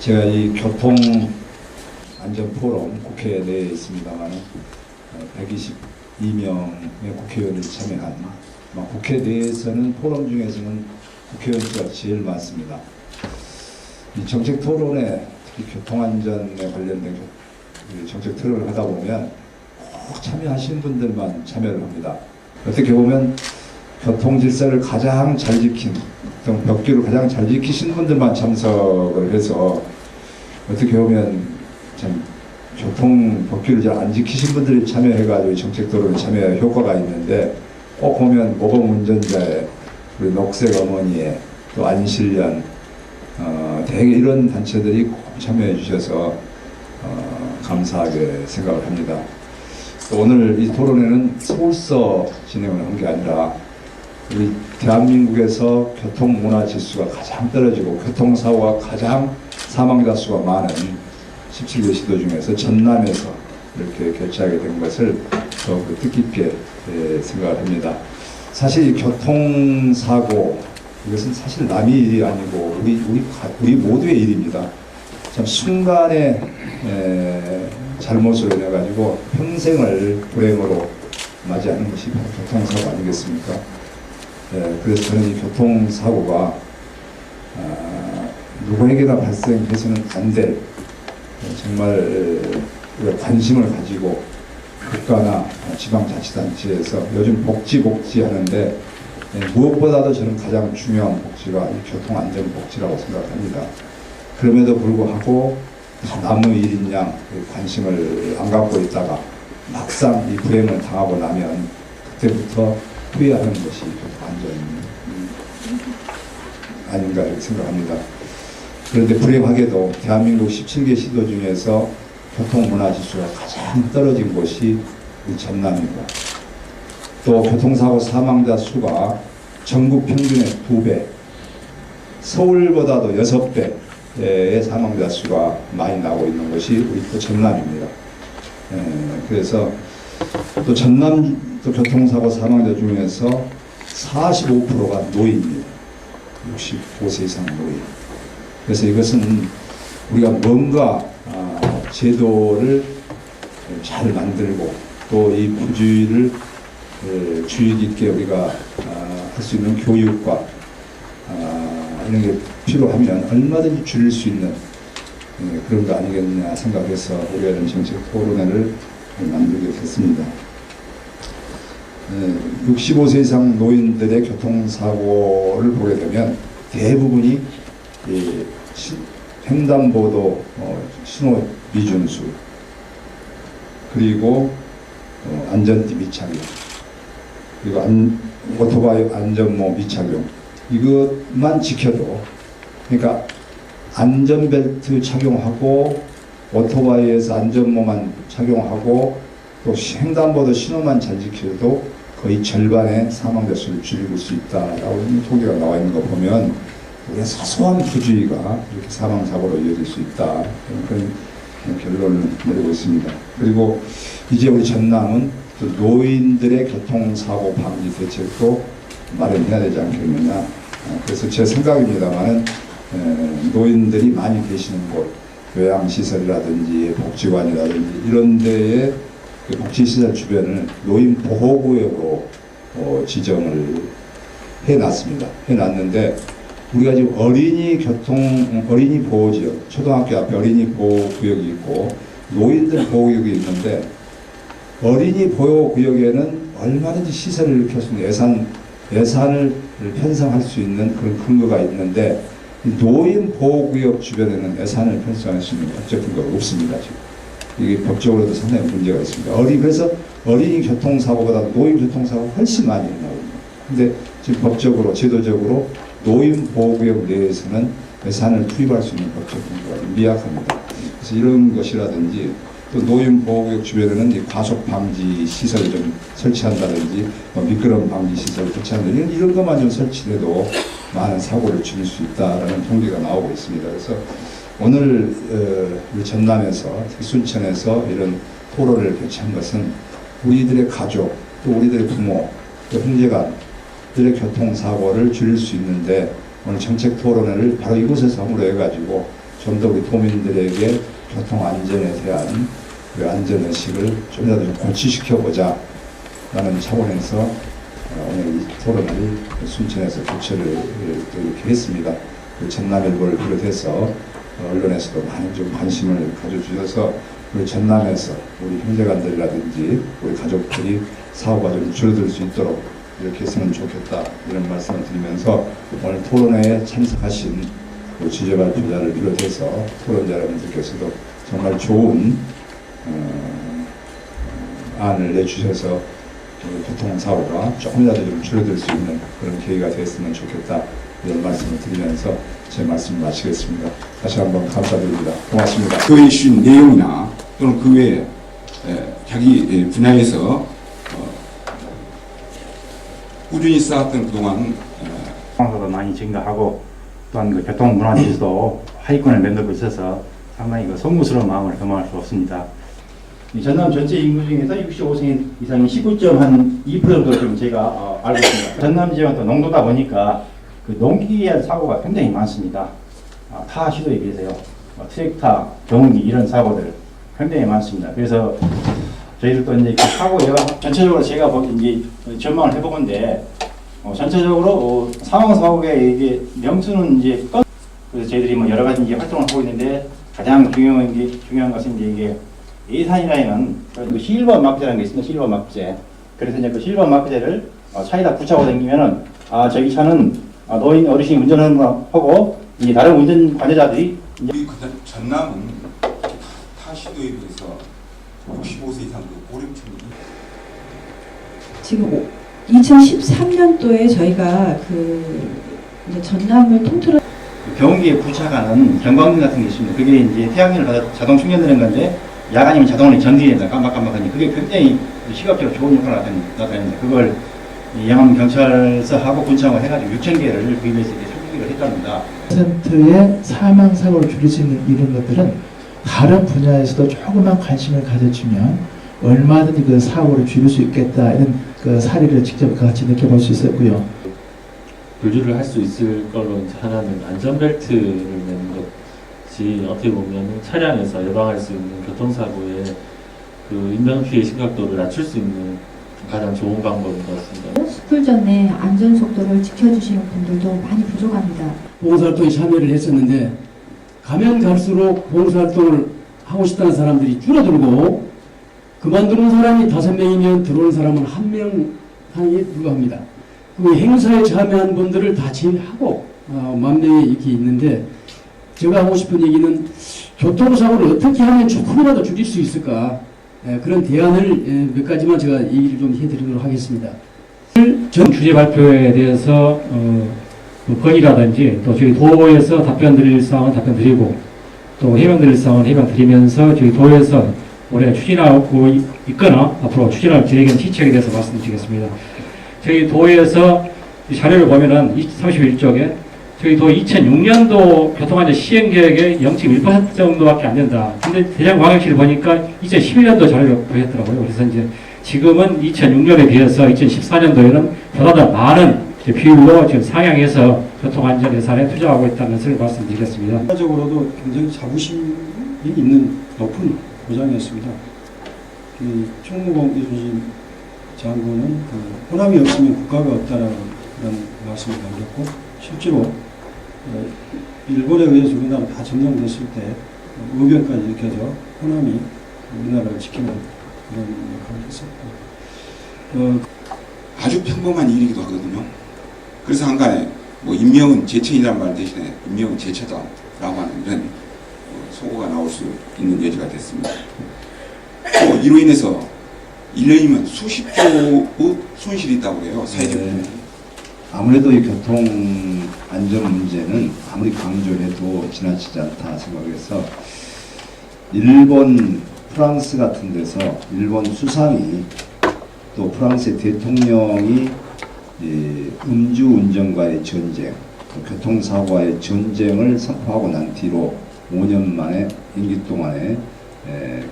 제가 이 교통 안전 포럼 국회 내에 있습니다만 122명의 국회의원들이 참여한 국회 내에서는 포럼 중에서는 국회의원 수가 제일 많습니다. 이 정책 토론에 특히 교통안전에 관련된 정책 토론을 하다 보면 꼭 참여하시는 분들만 참여를 합니다. 어떻게 보면 교통 질서를 가장 잘 지킨, 법규를 가장 잘 지키신 분들만 참석을 해서 어떻게 보면 참 교통 법규를 잘 안 지키신 분들이 참여해가지고 정책 토론에 참여 효과가 있는데, 꼭 보면 모범 운전자의 우리 녹색 어머니의 또 안실련 대개 이런 단체들이 꼭 참여해 주셔서 감사하게 생각을 합니다. 또 오늘 이 토론회는 서울서 진행을 한 게 아니라 우리 대한민국에서 교통문화 지수가 가장 떨어지고 교통사고가 가장 사망자 수가 많은 17개 시도 중에서 전남에서 이렇게 개최하게 된 것을 더욱 뜻깊게 생각을 합니다. 사실 교통사고, 이것은 사실 남의 일이 아니고 우리 모두의 일입니다. 참 순간의 잘못으로 인해 가지고 평생을 불행으로 맞이하는 것이 바로 교통사고 아니겠습니까? 그래서 저는 이 교통사고가 누구에게나 발생해서는 안 될, 정말 관심을 가지고 국가나 지방자치단체에서 요즘 복지 하는데 무엇보다도 저는 가장 중요한 복지가 이 교통안전복지라고 생각합니다. 그럼에도 불구하고 남의 일인 양 관심을 안 갖고 있다가 막상 이 불행을 당하고 나면 그때부터 후회하는 것이 교통안전 아닌가 이렇게 생각합니다. 그런데 불행하게도 대한민국 17개 시도 중에서 교통문화지수가 가장 떨어진 곳이 우리 전남이고, 또 교통사고 사망자 수가 전국 평균의 2배, 서울보다도 6배의 사망자 수가 많이 나고 있는 것이 우리 또 전남입니다. 그래서 또 전남 또 교통사고 사망자 중에서 45%가 노인입니다. 65세 이상 노인. 그래서 이것은 우리가 뭔가 제도를 잘 만들고 또 이 부주의를 주의 깊게 우리가 할 수 있는 교육과 이런 게 필요하면 얼마든지 줄일 수 있는 그런 거 아니겠느냐 생각해서 우리가 이런 정책 토론회를 만들게 됐습니다. 65세 이상 노인들의 교통사고를 보게 되면 대부분이 횡단보도 신호 미준수, 그리고 안전띠 미착용, 그리고 오토바이 안전모 미착용, 이것만 지켜도, 그러니까 안전벨트 착용하고 오토바이에서 안전모만 착용하고 또 횡단보도 신호만 잘 지켜도 거의 절반의 사망자 수를 줄일 수 있다라고 통계가 나와 있는 거 보면 우리가 사소한 부주의가 이렇게 사망사고로 이어질 수 있다, 그런 결론을 내리고 있습니다. 그리고 이제 우리 전남은 또 노인들의 교통사고 방지 대책도 마련해야 되지 않겠느냐. 그래서 제 생각입니다만은 노인들이 많이 계시는 곳, 요양시설이라든지 복지관이라든지 이런 데에 복지시설 주변을 노인 보호구역으로 지정을 해놨습니다. 해놨는데 우리가 지금 어린이 보호지역, 초등학교 앞에 어린이 보호구역이 있고 노인들 보호구역이 있는데, 어린이 보호구역에는 얼마든지 시설을 일으킬 수 있는 예산을 편성할 수 있는 그런 근거가 있는데, 노인 보호구역 주변에는 예산을 편성할 수 있는 법적 근거가 없습니다. 지금 이게 법적으로도 상당히 문제가 있습니다. 그래서 어린이 교통사고보다 노인 교통사고가 훨씬 많이 나옵니다. 근데 지금 법적으로, 제도적으로 노인 보호구역 내에서는 예산을 투입할 수 있는 법적 근거가 미약합니다. 그래서 이런 것이라든지, 또 노인 보호구역 주변에는 이 과속 방지 시설을 좀 설치한다든지, 미끄럼 방지 시설을 설치한다든지, 이런 것만 좀 설치해도 많은 사고를 줄일 수 있다라는 통계가 나오고 있습니다. 그래서 오늘 우리 전남에서, 순천에서 이런 토론을 개최한 것은 우리들의 가족, 또 우리들의 부모, 또 형제간들의 교통사고를 줄일 수 있는데, 오늘 정책 토론회를 바로 이곳에서 함으로 해가지고 좀 더 우리 도민들에게 교통 안전에 대한 그 안전의식을 좀이라도 좀 고취시켜보자 라는 차원에서 오늘 이 토론을 순천에서 개최를 이렇게 했습니다. 그 전남일보를 비롯해서 언론에서도 많은 좀 관심을 가져주셔서 우리 전남에서 우리 형제간들이라든지 우리 가족들이 사고가 좀 줄어들 수 있도록 이렇게 했으면 좋겠다 이런 말씀을 드리면서 오늘 토론회에 참석하신 취재발표자를 비롯해서 토론자 여러분들께서도 정말 좋은 안을 내주셔서 교통사고가 조금이라도 좀 줄어들 수 있는 그런 계기가 됐으면 좋겠다 이런 말씀을 드리면서 제 말씀 마치겠습니다. 다시 한번 감사드립니다. 고맙습니다. 그 이슈 내용이나 또는 그 외에 자기 분야에서 꾸준히 쌓았던 그동안 상황도 많이 증가하고 또한 그 교통 문화 지수도 하위권을 맴돌고 있어서 상당히 그 송구스러운 마음을 금할 수 없습니다. 이 전남 전체 인구 중에서 65세 이상이 19.2% 정도 좀 제가 알고 있습니다. 전남 지역은 또 농도다 보니까 그 농기계 사고가 굉장히 많습니다. 타 시도에 비해서요. 트랙터, 경운기 이런 사고들 굉장히 많습니다. 그래서 저희들도 이제 그 사고 예방 전체적으로 제가 이제 전망을 해보건데 전체적으로 사망 사고의 이게 명수는 이제 그래서 저희들이 뭐 여러 가지 이제 활동을 하고 있는데 가장 중요한 것은 이제 이게 예산이라는 그 실버 마크제라는 게 있습니다. 실버 마크제. 그래서 이제 그 실버 마크제를 차에다 붙여고 다니면은 저희 차는 노인 어르신이 운전하는 거 하고 이 다른 운전 관여자들이 우리 전남은 타 시도에 비해서 65세 이상 그 고령층이 지금 2013년도에 저희가 그 이제 전남을 통틀어 경운기에 부착하는 경광등 같은 게 있습니다. 그게 이제 태양열을 받아 자동 충전되는 건데 야간이면 자동으로 전기에다 깜빡깜빡하니 그게 굉장히 시각적으로 좋은 효과를 나타냅니다. 그걸 양암 경찰서하고 군청하고 해가지고 6,000개를 구입해서 이렇게 소비를 했답니다. %의 사망 사고를 줄일 수 있는 이런 것들은 다른 분야에서도 조금만 관심을 가져주면 얼마든지 그 사고를 줄일 수 있겠다 이런 그 사례를 직접 같이 느껴볼 수 있었고요. 분류를 할 수 있을 걸로 이제 하나는 안전벨트를 매는 것이 어떻게 보면 차량에서 예방할 수 있는 교통사고의 그 인명피해 심각도를 낮출 수 있는 가장 좋은 방법인 것 같습니다. 숯불 전에 안전속도를 지켜주시는 분들도 많이 부족합니다. 봉사활동에 참여를 했었는데 가면 갈수록 봉사활동을 하고 싶다는 사람들이 줄어들고 그만두는 사람이 5명이면 들어오는 사람은 1명 한에 불과합니다. 그 행사에 참여한 분들을 다 제외하고 10,000명이 이렇게 있는데 제가 하고 싶은 얘기는 교통사고를 어떻게 하면 조금이라도 줄일 수 있을까 그런 대안을 몇 가지만 제가 얘기를 좀 해드리도록 하겠습니다. 전 주제 발표에 대해서 건의라든지 또 저희 도에서 답변 드릴 사항은 답변 드리고 또 해명 드릴 사항은 해명 드리면서 저희 도에서 올해 추진하고 있거나 앞으로 추진할 계획은 시책에 대해서 말씀드리겠습니다. 저희 도에서 이 자료를 보면은 31쪽에 저희 도 2006년도 교통안전 시행계획의 0.1% 정도밖에 안 된다. 근데 대전광역시를 보니까 2011년도 자료를 보였더라고요. 그래서 이제 지금은 2006년에 비해서 2014년도에는 보다 더 많은 비율로 지금 상향해서 교통안전 예산에 투자하고 있다는 것을 말씀드리겠습니다. 국가적으로도 굉장히 자부심이 있는 높은 보장이었습니다. 총무공 이순신 장군은 호남이 없으면 국가가 없다라는 그런 말씀을 남겼고 실제로 일본에 의해서 우리나라 다 점령됐을 때 의병까지 일으켜서 호남이 우리나라를 지키는 그런 역할을 했었고 아주 평범한 일이기도 하거든요. 그래서 한간에 뭐 인명은 제천이라는 말 대신에 인명은 제쳐다라고 하는 이런 소고가 나올 수 있는 여지가 됐습니다. 또 이로 인해서 1년이면 수십 조의 손실이 있다고 해요. 사회적 아무래도 이 교통 안전 문제는 아무리 강조해도 지나치지 않다 생각해서 일본, 프랑스 같은 데서 일본 수상이 또 프랑스의 대통령이 음주운전과의 전쟁, 교통사고와의 전쟁을 선포하고 난 뒤로 5년 만에 임기 동안에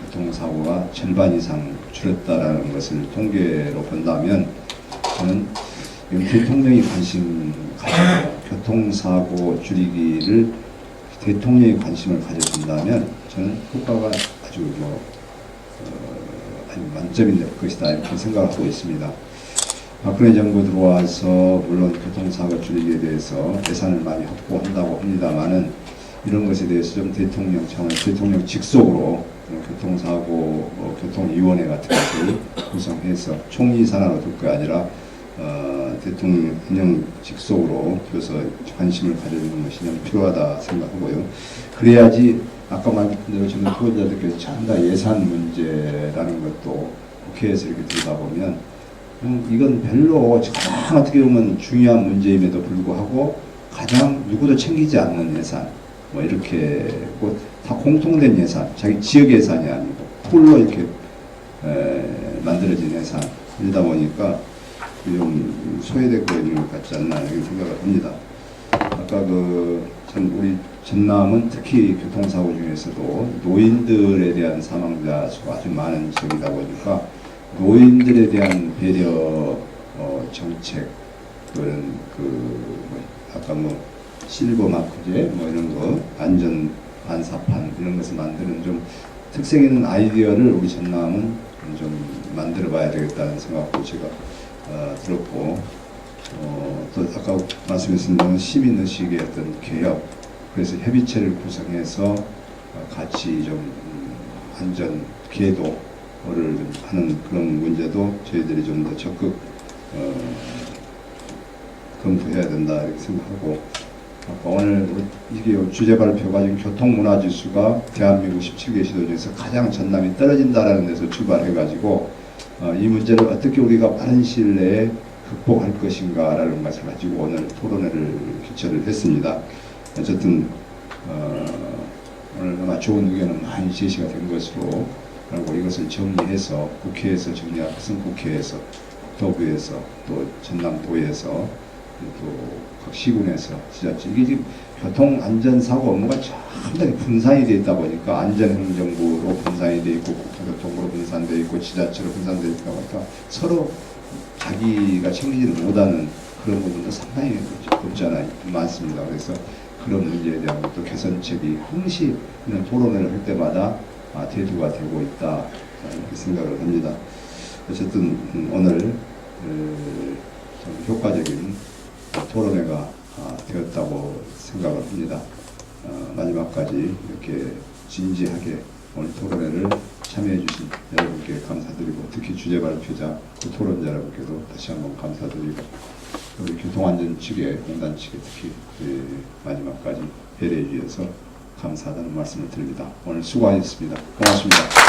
교통사고가 절반 이상 줄었다라는 것을 통계로 본다면 저는 대통령이 관심 가지고 교통사고 줄이기를 대통령이 관심을 가져준다면 저는 효과가 아주 아주 만점인 것이다 이렇게 생각하고 있습니다. 박근혜 정부 들어와서 물론 교통사고 줄이기에 대해서 예산을 많이 확보한다고 합니다만은 이런 것에 대해서 좀 대통령 차원에서 대통령 직속으로 교통사고 교통위원회 같은 것을 구성해서 총리 산하로 둘 게 아니라 대통령 직속으로 줘서 관심을 가져주는 것이 좀 필요하다 생각하고요. 그래야지 아까 말씀드린 대로 지금 후보자들께서 전부 다 예산 문제라는 것도 국회에서 이렇게 들다 보면 이건 별로 가장 어떻게 보면 중요한 문제임에도 불구하고 가장 누구도 챙기지 않는 예산 뭐 이렇게 다 공통된 예산, 자기 지역 예산이 아니고 풀로 이렇게 만들어진 예산 이러다 보니까 좀 소외되고 있는 것 같지 않나 이렇게 생각을 합니다. 아까 우리 전남은 특히 교통사고 중에서도 노인들에 대한 사망자 수가 아주 많은 지역이다 보니까 노인들에 대한 배려 정책 그런 아까 실버 마크제 이런 거 안전 반사판 이런 것을 만드는 좀 특색 있는 아이디어를 우리 전남은 좀 만들어 봐야 되겠다는 생각도 제가 들었고 또 아까 말씀하신 시민의식의 어떤 개혁 그래서 협의체를 구성해서 같이 좀 안전 계도를 하는 그런 문제도 저희들이 좀 더 적극 검토해야 된다 이렇게 생각하고 아까 오늘 이게 주제 발표가 지금 교통문화지수가 대한민국 17개 시도 중에서 가장 전남이 떨어진다라는 데서 출발해가지고 이 문제를 어떻게 우리가 빠른 시일 내에 극복할 것인가라는 것을 가지고 오늘 토론회를 개최를 했습니다. 어쨌든 오늘 아마 좋은 의견은 많이 제시가 된 것으로 그리고 이것을 정리해서 국회에서 정리하고 국회에서 국토부에서 또 전남도에서 또 각 시군에서 지자체 이게 지금 교통안전사고 업무가 상당히 분산이 되어 있다 보니까 안전행정부로 분산이 되어 있고 국토교통부로 분산되어 있고 지자체로 분산되어 있다 보니까 서로 자기가 챙기지를 못하는 그런 부분도 상당히 없지 않아 많습니다. 그래서 그런 문제에 대한 또 개선책이 항시 이런 토론회를 할 때마다 대두가 되고 있다 이렇게 생각을 합니다. 어쨌든 오늘 좀 효과적인 토론회가 되었다고 생각을 합니다. 마지막까지 이렇게 진지하게 오늘 토론회를 참여해 주신 여러분께 감사드리고 특히 주제 발표자 토론자 여러분께도 다시 한번 감사드리고 우리 교통안전 측에 공단 측에 특히 마지막까지 배려해 주셔서 감사하다는 말씀을 드립니다. 오늘 수고하셨습니다. 고맙습니다.